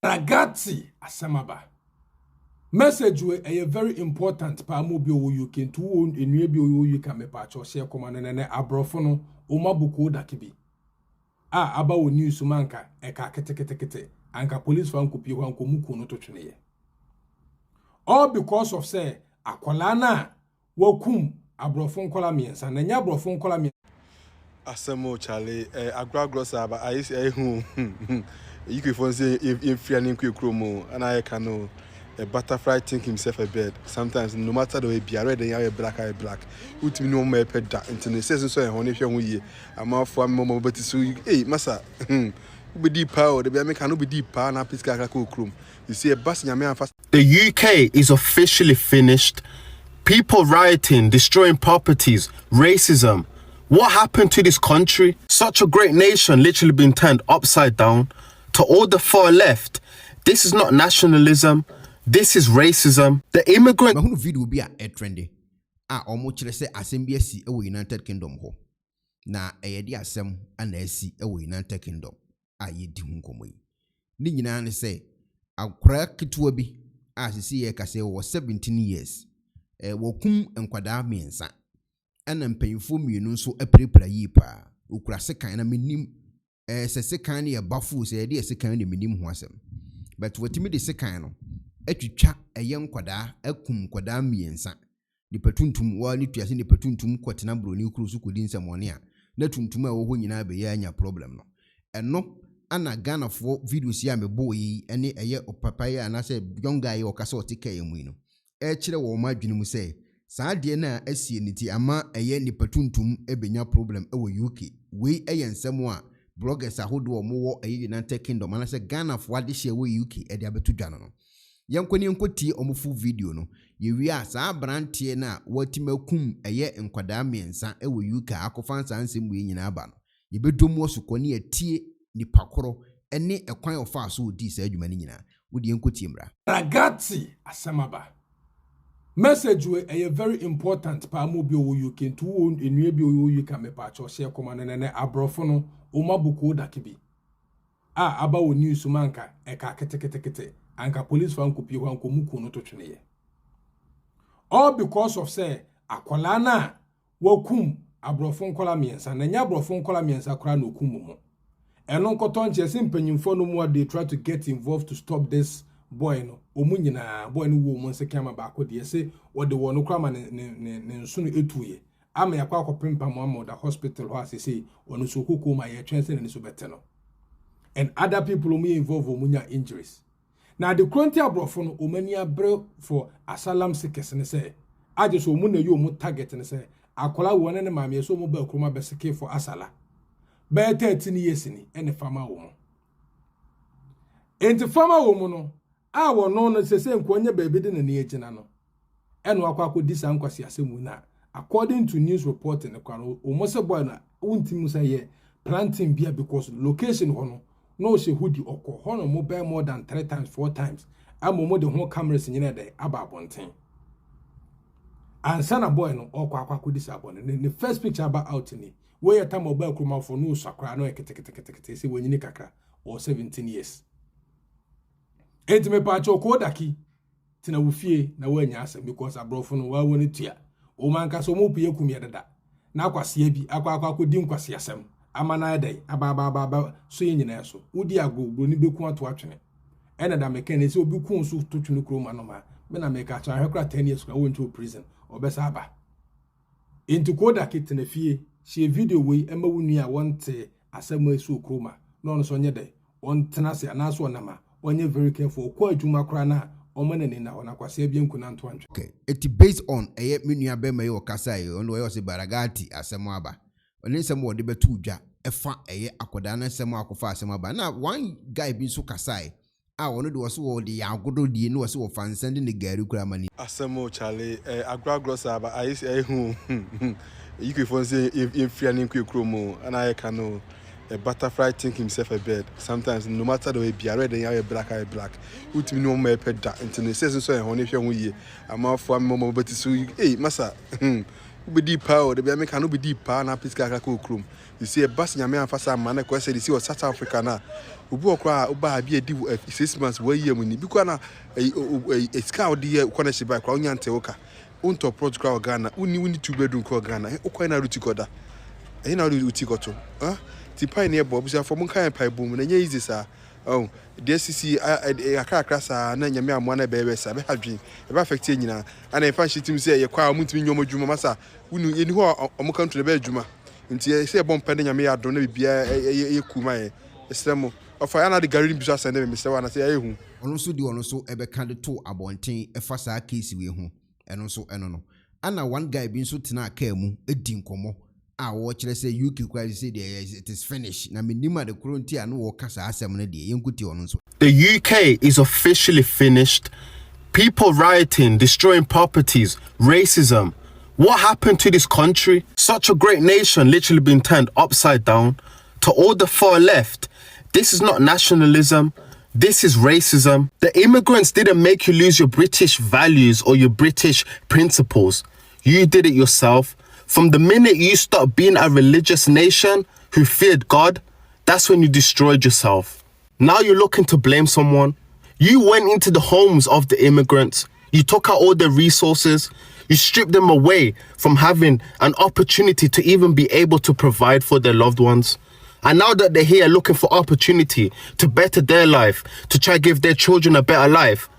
Ragazzi asamaba. Message we a very important pa mo bi o you can to enue bi o you can me pa cho share command ne abrofo no o mabuko dakibi. Aba o news manka e ka kete anka police fan ko pie hwan ko muku no to twene. All because of say akwala na wakum abrofo nkola miensa na nya abrofo nkola miensa. Asemo Charlie, Agraglosa, I say, you can say if you're in Ekuonaba, and I can know a butterfly think himself a bird. Sometimes, no matter the way be already, you have black eye black. Who to know my pet that into the season so honey if you're I'm off one moment, but so hey, Massa, be deep power, the baby cannot be deep power, and I pick a cool. You see a bus in your man fast. The UK is officially finished. People rioting, destroying properties, racism. What happened to this country? Such a great nation literally been turned upside down. To all the far left, this is not nationalism, this is racism. The immigrant... Mahunu video bi a trendy. Omo kire se asem bi asi ewo United Kingdom ho. Na eyedi asem ana asi ewo United Kingdom. Yedi hu nkomo yi. Ni nyina ne se akra kitwa bi asisi ye kase wo 17 years. Wokum enkwada miensa. Ena mpanyimfo mienu nso aprepra yi pa okura sekan na menim se sekan ne bafu se de sekan ne menim ho asem but watimi de sekan no atwitwa eye nkwada akum nkwada miensa ni patuntum wa ni tuase ni patuntum kwotena broni kuru su kodi nsamone a na tuntum a wo ho nyina be ya anya problem no eno ana Ghana fo videos ya mebo yi ene eye opapaye anase young guy okasa otike yemu no kire wo ma dwene mu se Saadie na asie niti ama eye ni patuntum ebenya problem ewo UK. We eye nsemo a bloggers ahodo omo eye United Kingdom ana se Ghana fo ade hye ewo UK e de abetu dwana no. Yankoni enkotie omo fu video no. Ye wi a saa brantie na watimakum eye nkwada miensa ewo UK akofansa ansem we nyina aba no. Ye bedom wo sokoni atie ni pakoro ene ekwan ofa so odi sa adwuma ni nyina. Wodi enkotie mra. Ragazzi asamaba. Message we a very important pa mo bi o you can to enue bi o you can me pa cho share command ne abrofo no o mabuko dakibi. Aba o news manka e ka kete anka police fan ko pie hwan ko muku no to twene. All because of say akwala na wakum abrofo nkola miensa na nya abrofo nkola miensa kra na okum mo. Eno nkoto nche se mpanyimfo no mu they try to get involved to stop this boy no omunyina boy no wo monse kama ba ko de se wode wo no krama ne nso no etuye ama yakwa akopempa mo da hospital ho asese wono so kokoma ma ye twense ne so bete no and other people who involved omunya injuries na the cronti abrofo no omani abre for asylum seekers ne se age so omu na yo mu target ne se akola wo ne maame so mu ba kroma beseke for asala ba 13 years ni ene fama wo mo enti fama wo mo no wono no sese nkonye baabi de na agina no eno akwa disa nkwasi asemu na according to news report ne kwano omose boy na untimu say ye planting bia because location hono no she hudi oko hono mo buy more than 3 times 4 times amomo de ho cameras nyina de aba abonten ansana boy no akwa disa boy ne first picture about out ni we yata mobile kuma for no sakra no ekete se wonyini kakra or 17 years. Enti me pa cho ko daki tina wufie na wanya asem because abrofo no wa woni tua o man ka so mo pie kumie dada na akwase abi akwa di nkwase asem amana dai aba so nyina so udi agbo ni beku ato atwene ena da meka ne se obi kun so to twene kroma no ma me na meka cha hekra 10 years kwa won to prison obesa aba enti ko daki tina fie she video we ema wonu a wonte asem asu kroma no no so nye dai on tena se anaso onama onye very careful kwa adwuma kra na omanani na ona kwase bia nkuna nto antwe. Okay, it based on menua be mai okasa ye ono ye baragati asem aba oni nsem wo de betu dwa efa akoda na nsem akofa asem aba na one guy bi so kasai ono de wo so wo de agodo die no wo so wo fansende ne gari kura mani Asemo Charlie, Agraglosa, I say, you can say if you're in Ekuonaba, and I can know. A butterfly think himself a bird. Sometimes, no matter the way be already, you have black eye black. Who to know my pet that into the season so honey if you're I'm off one moment, but so hey, Massa, be deep power, the American will be deep power, and Pisca Krum. You see a bus in your man for some man, question, you see what South Africa now. Ubu cry, Uba be a deal 6 months, where you when you become a scout dear, Conashi by Crown Teoka. Unto approach crowd Ghana, only we need 2-bedroom called Ghana, Oquina Rutikoda. And now do Utikoto, huh? The pioneer Bobs are from Monkai and Pipe Boom, and easy, sir. Oh, the SCC, a car class, and then your man, one baby, Sabe have dream, a perfect thing, and I find she to say, a choir moon to me, Yomajuma Massa, who are on country the bedroom. Until I say a bomb pending a mere don't be a Kumai, a stem of Fiana the Garin Bussas and Mr. One, I say, who also do also ever candy to a bontain a fasa case we home, and also enono. And one guy being so tina kemu, a dinkomo. I watch, let's say, you can say it is finished. Na minima the current and walk as I assemble the young good on. The UK is officially finished. People rioting, destroying properties, racism. What happened to this country? Such a great nation literally been turned upside down. To all the far left, this is not nationalism. This is racism. The immigrants didn't make you lose your British values or your British principles. You did it yourself. From the minute you stopped being a religious nation who feared God, that's when you destroyed yourself. Now you're looking to blame someone. You went into the homes of the immigrants. You took out all their resources. You stripped them away from having an opportunity to even be able to provide for their loved ones. And now that they're here looking for opportunity to better their life, to try to give their children a better life,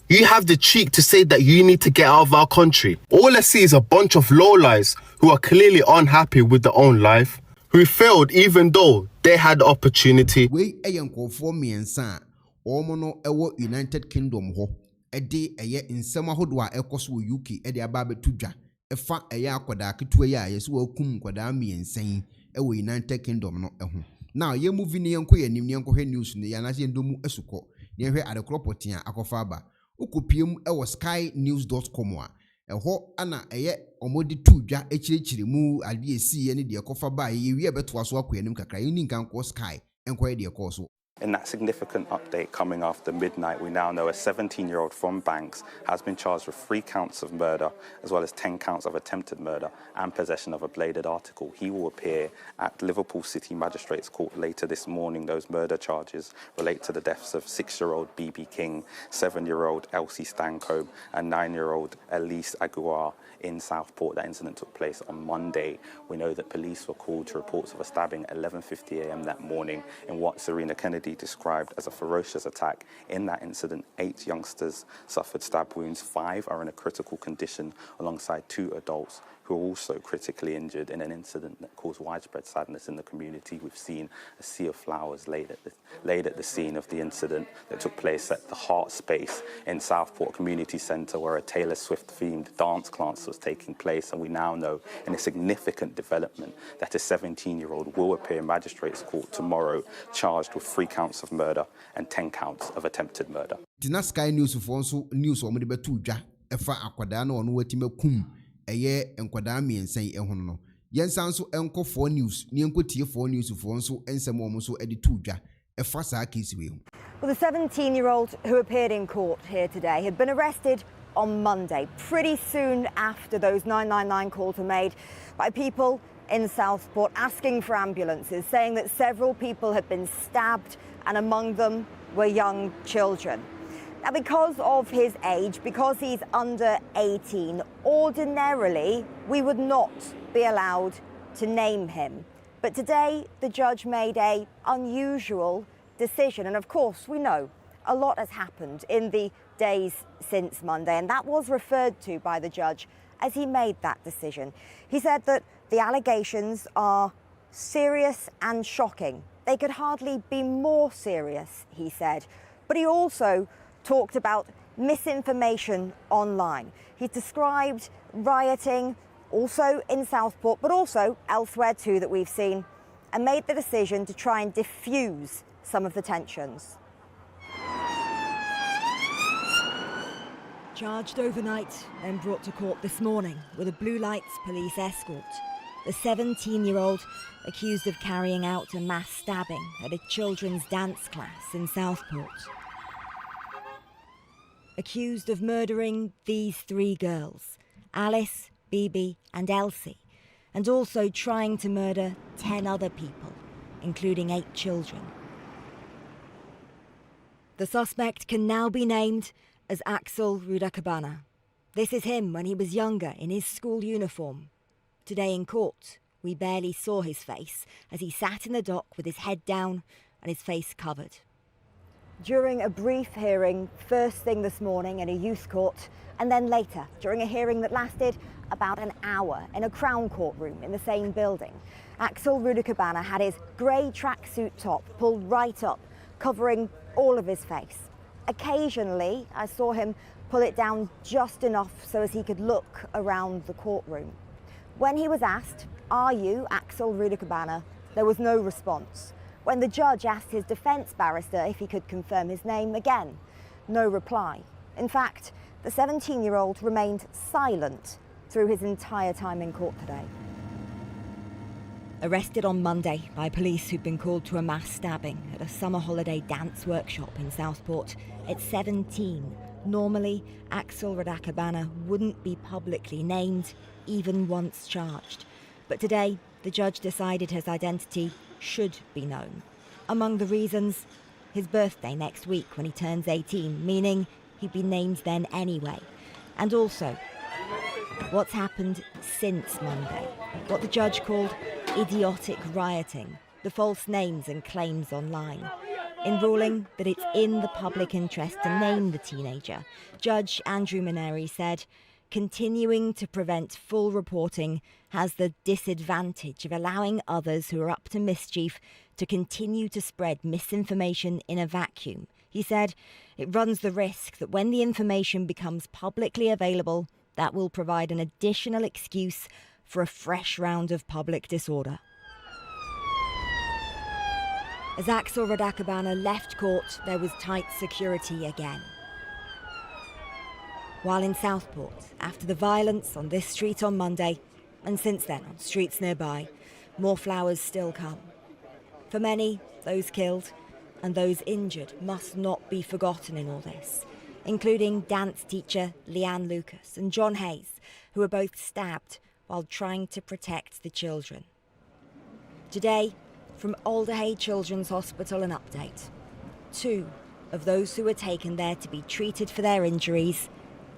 you have the cheek to say that you need to get out of our country. All I see is a bunch of lowlives who are clearly unhappy with their own life, who failed even though they had the opportunity. We a young for me and son, Omono Ewo United Kingdom ho, a day a year in summer hodwa Ekoswo UK, Eddie Ababe Tuja, a fa a ya quada Kituya, yes, welcome quadami and saying Ewo United Kingdom no ehun. Now ye moving the uncle and Nimyanko news in the Yanasi Dumu Esuko, near her at the Cropotia Akofaba. Ukupim ewo skynews.com a eho ana eye omodi tudwa echirichiri mu ade esi ene de kofa ba ye wi ebeto aso akwanim kakra yini nkan ko sky enko de ko so. In that significant update coming after midnight, we now know a 17-year-old from Banks has been charged with 3 counts of murder, as well as 10 counts of attempted murder and possession of a bladed article. He will appear at Liverpool City Magistrates Court later this morning. Those murder charges relate to the deaths of 6-year-old BB King, 7-year-old Elsie Stancombe, and 9-year-old Elise Aguiar in Southport. That incident took place on Monday. We know that police were called to reports of a stabbing at 11:50 a.m. that morning in what Serena Kennedy described as a ferocious attack. In that incident, 8 youngsters suffered stab wounds. 5 are in a critical condition alongside 2 adults who are also critically injured in an incident that caused widespread sadness in the community. We've seen a sea of flowers laid at the scene of the incident that took place at the Heart Space in Southport Community Centre, where a Taylor Swift-themed dance class was taking place. And we now know, in a significant development, that a 17-year-old will appear in Magistrates Court tomorrow, charged with 3 counts of murder and 10 counts of attempted murder. Tina Sky News for also news or maybe tuja efa akwadano on wetime kum eye enkwada mi ensan ehun no yensan so enko 4 news ni enko tie 4 news for nso ensem omo so edi tuja efa sa case we. Well, the 17-year-old who appeared in court here today had been arrested on Monday, pretty soon after those 999 calls were made by people in Southport asking for ambulances, saying that several people had been stabbed and among them were young children. Now, because of his age, because he's under 18, ordinarily we would not be allowed to name him. But today the judge made an unusual decision, and of course we know a lot has happened in the days since Monday, and that was referred to by the judge as he made that decision. He said that the allegations are serious and shocking. They could hardly be more serious, he said. But he also talked about misinformation online. He described rioting also in Southport, but also elsewhere too that we've seen, and made the decision to try and diffuse some of the tensions. Charged overnight, then brought to court this morning with a blue lights police escort. The 17-year-old accused of carrying out a mass stabbing at a children's dance class in Southport. Accused of murdering these 3 girls, Alice, Bibi and Elsie, and also trying to murder 10 other people, including 8 children. The suspect can now be named as Axel Rudakabana. This is him when he was younger in his school uniform. Today in court, we barely saw his face as he sat in the dock with his head down and his face covered. During a brief hearing, first thing this morning in a youth court, and then later during a hearing that lasted about an hour in a Crown courtroom in the same building, Axel Rudakabana had his grey tracksuit top pulled right up, covering all of his face. Occasionally, I saw him pull it down just enough so as he could look around the courtroom. When he was asked, "Are you Axel Rudakabana?" there was no response. When the judge asked his defence barrister if he could confirm his name, again, no reply. In fact, the 17-year-old remained silent through his entire time in court today. Arrested on Monday by police who'd been called to a mass stabbing at a summer holiday dance workshop in Southport, at 17, normally Axel Rudakabana wouldn't be publicly named, even once charged. But today, the judge decided his identity should be known. Among the reasons, his birthday next week when he turns 18, meaning he'd be named then anyway. And also, what's happened since Monday, what the judge called idiotic rioting, the false names and claims online. In ruling that it's in the public interest to name the teenager, Judge Andrew Maneri said, continuing to prevent full reporting has the disadvantage of allowing others who are up to mischief to continue to spread misinformation in a vacuum. He said it runs the risk that when the information becomes publicly available, that will provide an additional excuse for a fresh round of public disorder. As Axel Rudakabana left court, there was tight security again. While in Southport, after the violence on this street on Monday, and since then on streets nearby, more flowers still come. For many, those killed and those injured must not be forgotten in all this, including dance teacher Leanne Lucas and John Hayes, who were both stabbed while trying to protect the children. Today, from Alderhay Children's Hospital, an update. 2 of those who were taken there to be treated for their injuries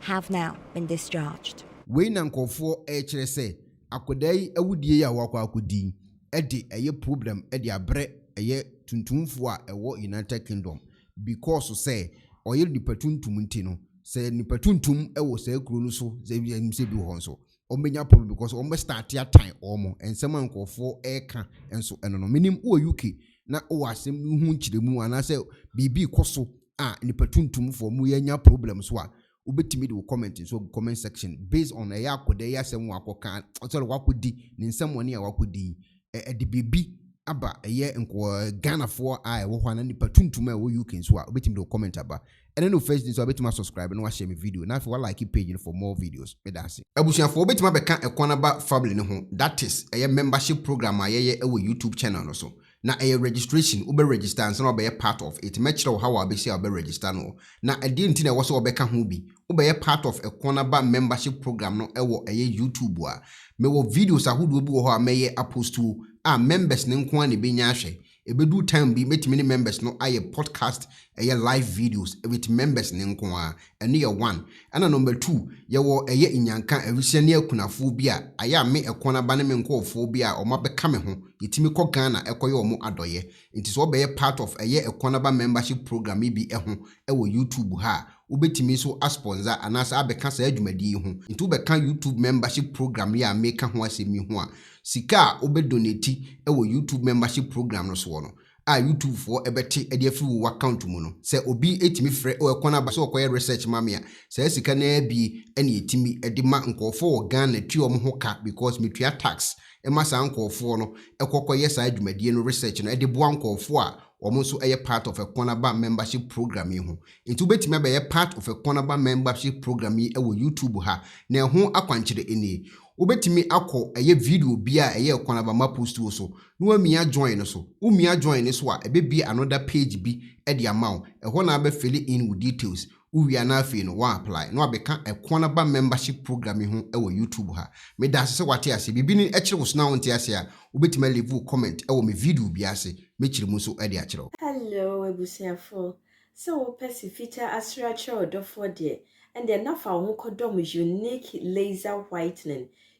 have now been discharged. We nankofo chere say akodai awudie ya wakwa akodi ede eye problem ede abre eye tuntumfo a ewo United Kingdom because say oye nipa tuntum nti no say nipa tuntum ewo say kuro no so say bi ho so omenya problem because o start ya time omo ensema nkofo eka enso eno no minim o UK na o asem hu nchiremu ana say bibi koso a nipa tuntum fo mu yenya problem so a ubetimi de comment so comment section based on ya akode ya asem wakoka so wakodi ni nsem woni ya wakodi de bibi aba eye nko Ghana for I wo hwana nipa tuntum a wo UK so a ubetimi de comment aba and then no first so ubetimi subscribe and share my video na if you like page for more videos me da se abusuafo ubetimi beka Ekuonaba family ne ho, that is a membership program ayeye e wo YouTube channel no so na a registration ube register and so be a part of it match how abesi ube register no na ade nti na wo so obeka ho bi ube part of Ekuonaba membership program no ewo eye YouTube a me wo videos ahodo bi wo ho a meye post to a members ne nko an be nya ahwe ebedu time bi metimi ne members no aye podcast aye live videos with members ne nko a ene ye 1 and number 2 ye wo aye inyanka awisia ne akunafo bi a aye me Ekuonaba ne me nkofo bi a o mabeka me ho yetimi ko Ghana ekoye o mu adoye nti so be part of aye Ekuonaba membership program bi eho ewo YouTube ha ubetimi so sponsor anasa abeka sa adwumadi ho nti ubeka YouTube membership program ya make ho asemi ho a sika obedonate ewo YouTube membership program no so no a YouTube for ebeti ede afi wo account mu no se obi etimi frɛ o Ekuonaba so okoye research mame a se sika na bi ene etimi ede ma nkofo wo Ghana tuo mo ho ka because metua tax ema sa nkofo no ekokoye sa adwumadi no research no ede boa nkofo a omo so eye part of Ekuonaba membership program yi ho nti ubetimi be part of Ekuonaba membership program yi ewo YouTube ha na ho akwankyere eni ubetimi akọ eye video bia eye Ekuonaba ma post wo so no amia join no so umia join so a ebe bi another page bi e de amount e ho na be fill in with details Uwia na afi no wa apply no abeka Ekuonaba membership program ho ewo YouTube ha me da se wate ase bibi ni ekire wo sona wonte ase a obetima leave comment ewo me video bi ase me kire mu so ade akire. Hello ebusiafo, so pesi feature asra cho odofo de and then na fa ho kodom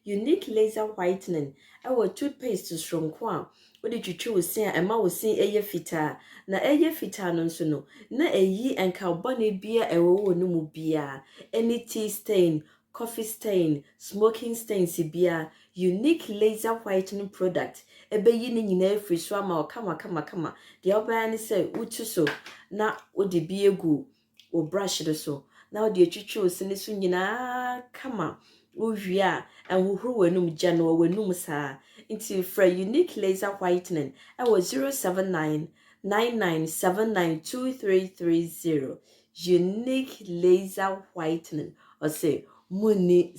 unique laser whitening ewo toothpaste stronko a odi twitwi wo sin ema wo sin eye fita na eye fita no nso no na eyi enka bone bia ewo wo no mu bia any tea stain, coffee stain, smoking stains bia unique laser whitening product ebeyi ni nyina free so ama kama de obaya ni say utu so na odi bi egu o brush do so na odi etwitwi wo sin so nyina kama Uvia and who wenum Jano wenum sa into for unique laser whitening. I was 07999792330. Unique laser whitening or say Muni